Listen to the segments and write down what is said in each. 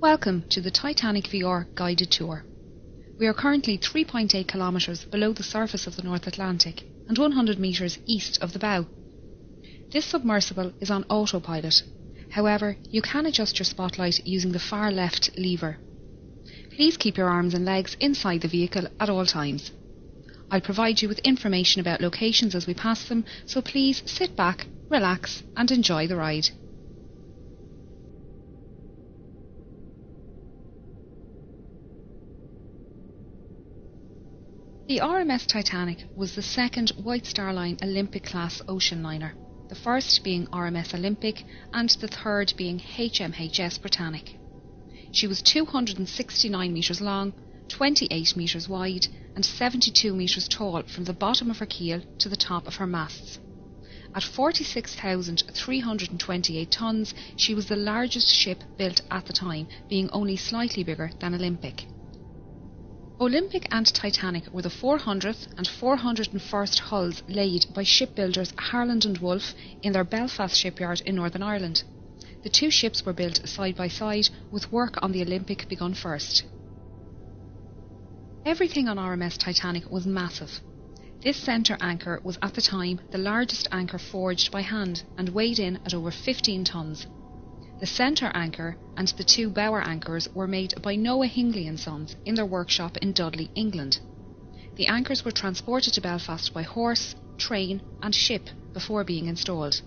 Welcome to the Titanic VR guided tour. We are currently 3.8 kilometres below the surface of the North Atlantic and 100 metres east of the bow. This submersible is on autopilot. However, you can adjust your spotlight using the far left lever. Please keep your arms and legs inside the vehicle at all times. I'll provide you with information about locations as we pass them, so please sit back, relax and enjoy the ride. The RMS Titanic was the second White Star Line Olympic-class ocean liner, the first being RMS Olympic and the third being HMHS Britannic. She was 269 metres long, 28 metres wide and 72 metres tall from the bottom of her keel to the top of her masts. At 46,328 tonnes, she was the largest ship built at the time, being only slightly bigger than Olympic. Olympic and Titanic were the 400th and 401st hulls laid by shipbuilders Harland and Wolff in their Belfast shipyard in Northern Ireland. The two ships were built side by side, with work on the Olympic begun first. Everything on RMS Titanic was massive. This centre anchor was at the time the largest anchor forged by hand and weighed in at over 15 tonnes. The centre anchor and the two bower anchors were made by Noah Hingley and Sons in their workshop in Dudley, England. The anchors were transported to Belfast by horse, train and ship before being installed.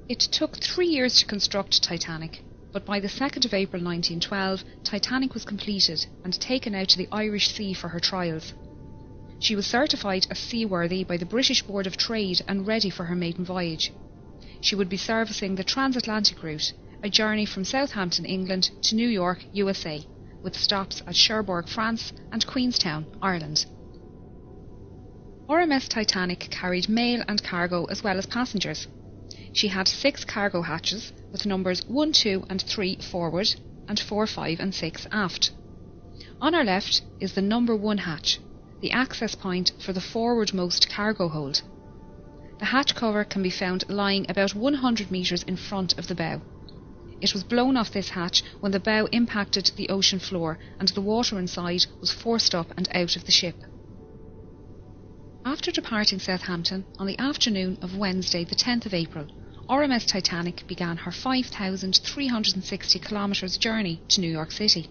It took 3 years to construct Titanic, but by the 2nd of April 1912, Titanic was completed and taken out to the Irish Sea for her trials. She was certified as seaworthy by the British Board of Trade and ready for her maiden voyage. She would be servicing the transatlantic route, a journey from Southampton, England to New York, USA, with stops at Cherbourg, France and Queenstown, Ireland. RMS Titanic carried mail and cargo as well as passengers. She had 6 cargo hatches with numbers 1, 2 and 3 forward and 4, 5 and 6 aft. On our left is the number 1 hatch, the access point for the forwardmost cargo hold. The hatch cover can be found lying about 100 metres in front of the bow. It was blown off this hatch when the bow impacted the ocean floor and the water inside was forced up and out of the ship. After departing Southampton on the afternoon of Wednesday the 10th of April, RMS Titanic began her 5,360 kilometres journey to New York City.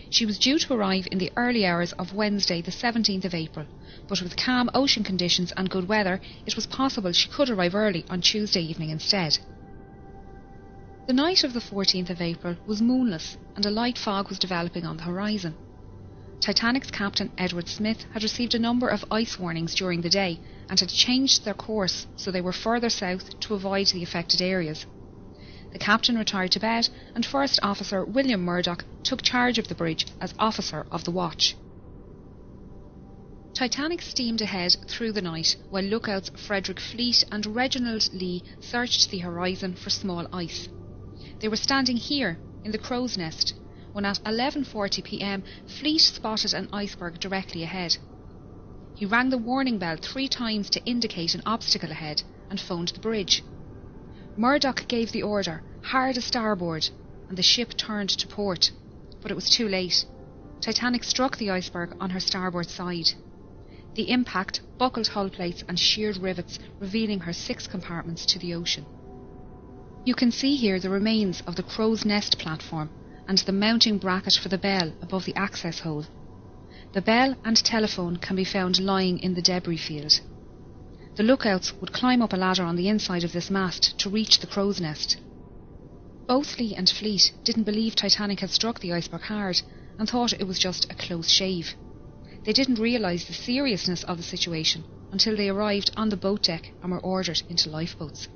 She was due to arrive in the early hours of Wednesday the 17th of April, but with calm ocean conditions and good weather, it was possible she could arrive early on Tuesday evening instead. The night of the 14th of April was moonless and a light fog was developing on the horizon. Titanic's captain Edward Smith had received a number of ice warnings during the day and had changed their course so they were further south to avoid the affected areas. The captain retired to bed and First Officer William Murdoch took charge of the bridge as officer of the watch. Titanic steamed ahead through the night while lookouts Frederick Fleet and Reginald Lee searched the horizon for small ice. They were standing here in the crow's nest when at 11:40 p.m. Fleet spotted an iceberg directly ahead. He rang the warning bell 3 times to indicate an obstacle ahead and phoned the bridge. Murdoch gave the order, hard a starboard, and the ship turned to port, but it was too late. Titanic struck the iceberg on her starboard side. The impact buckled hull plates and sheared rivets, revealing her 6 compartments to the ocean. You can see here the remains of the crow's nest platform and the mounting bracket for the bell above the access hole. The bell and telephone can be found lying in the debris field. The lookouts would climb up a ladder on the inside of this mast to reach the crow's nest. Both Lee and Fleet didn't believe Titanic had struck the iceberg hard and thought it was just a close shave. They didn't realise the seriousness of the situation until they arrived on the boat deck and were ordered into lifeboats.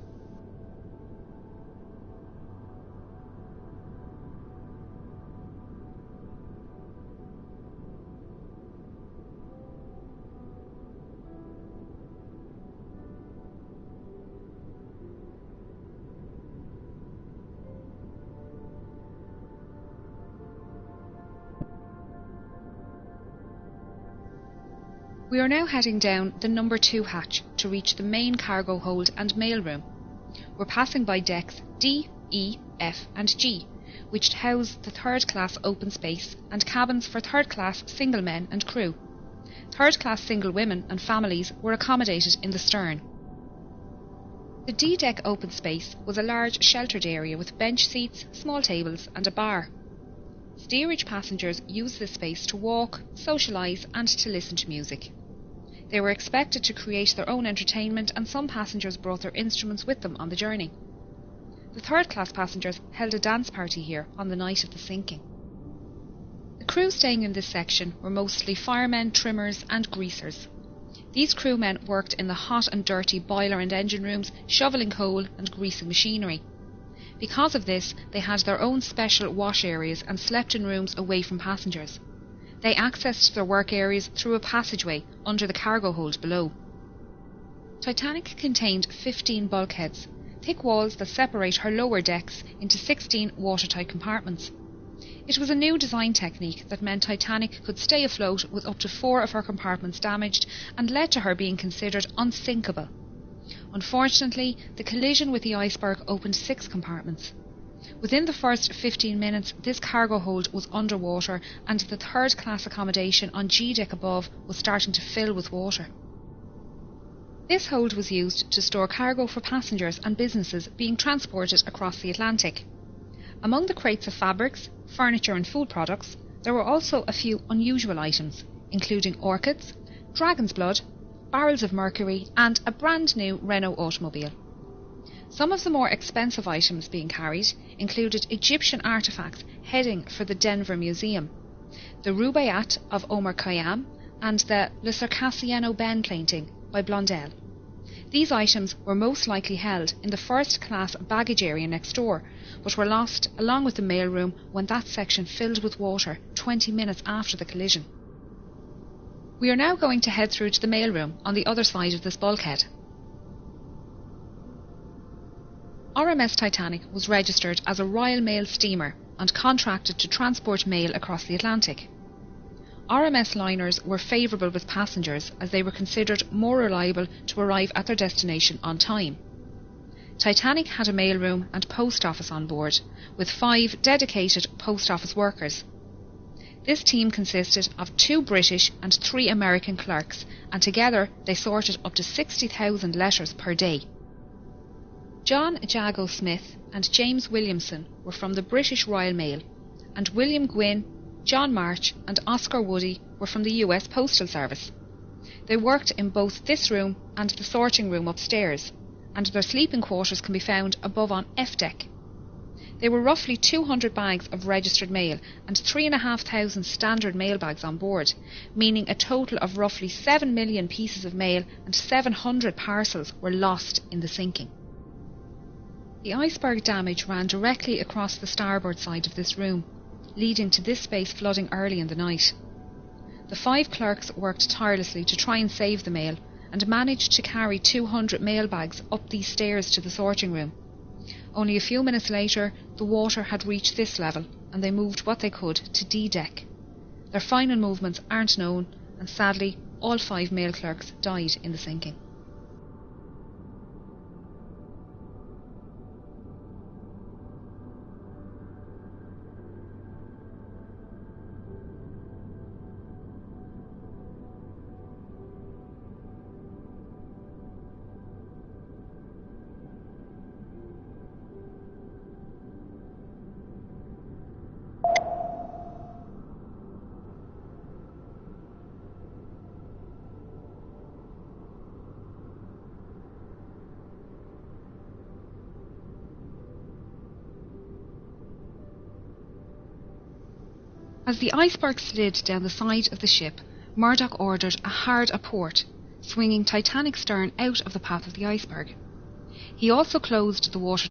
We are now heading down the number 2 hatch to reach the main cargo hold and mail room. We're passing by decks D, E, F and G, which housed the third-class open space and cabins for third-class single men and crew. Third-class single women and families were accommodated in the stern. The D-deck open space was a large sheltered area with bench seats, small tables and a bar. Steerage passengers used this space to walk, socialise and to listen to music. They were expected to create their own entertainment, and some passengers brought their instruments with them on the journey. The third-class passengers held a dance party here on the night of the sinking. The crew staying in this section were mostly firemen, trimmers and greasers. These crewmen worked in the hot and dirty boiler and engine rooms, shovelling coal and greasing machinery. Because of this, they had their own special wash areas and slept in rooms away from passengers. They accessed their work areas through a passageway under the cargo hold below. Titanic contained 15 bulkheads, thick walls that separate her lower decks into 16 watertight compartments. It was a new design technique that meant Titanic could stay afloat with up to 4 of her compartments damaged, and led to her being considered unsinkable. Unfortunately, the collision with the iceberg opened 6 compartments. Within the first 15 minutes, this cargo hold was underwater, and the third-class accommodation on G-deck above was starting to fill with water. This hold was used to store cargo for passengers and businesses being transported across the Atlantic. Among the crates of fabrics, furniture and food products, there were also a few unusual items, including orchids, dragon's blood, barrels of mercury and a brand new Renault automobile. Some of the more expensive items being carried included Egyptian artefacts heading for the Denver Museum, the Rubaiyat of Omar Khayyam and the Le Circassiano Ben painting by Blondel. These items were most likely held in the first-class baggage area next door, but were lost along with the mailroom when that section filled with water 20 minutes after the collision. We are now going to head through to the mailroom on the other side of this bulkhead. RMS Titanic was registered as a Royal Mail steamer and contracted to transport mail across the Atlantic. RMS liners were favourable with passengers as they were considered more reliable to arrive at their destination on time. Titanic had a mailroom and post office on board, with 5 dedicated post office workers. This team consisted of 2 British and 3 American clerks, and together they sorted up to 60,000 letters per day. John Jago Smith and James Williamson were from the British Royal Mail, and William Gwynne, John March and Oscar Woody were from the US Postal Service. They worked in both this room and the sorting room upstairs, and their sleeping quarters can be found above on F deck. There were roughly 200 bags of registered mail and 3,500 standard mail bags on board, meaning a total of roughly 7 million pieces of mail and 700 parcels were lost in the sinking. The iceberg damage ran directly across the starboard side of this room, leading to this space flooding early in the night. The 5 clerks worked tirelessly to try and save the mail, and managed to carry 200 mail bags up these stairs to the sorting room. Only a few minutes later, the water had reached this level, and they moved what they could to D-deck. Their final movements aren't known, and sadly, all 5 mail clerks died in the sinking. As the iceberg slid down the side of the ship, Murdoch ordered a hard aport, swinging Titanic's stern out of the path of the iceberg. He also closed the water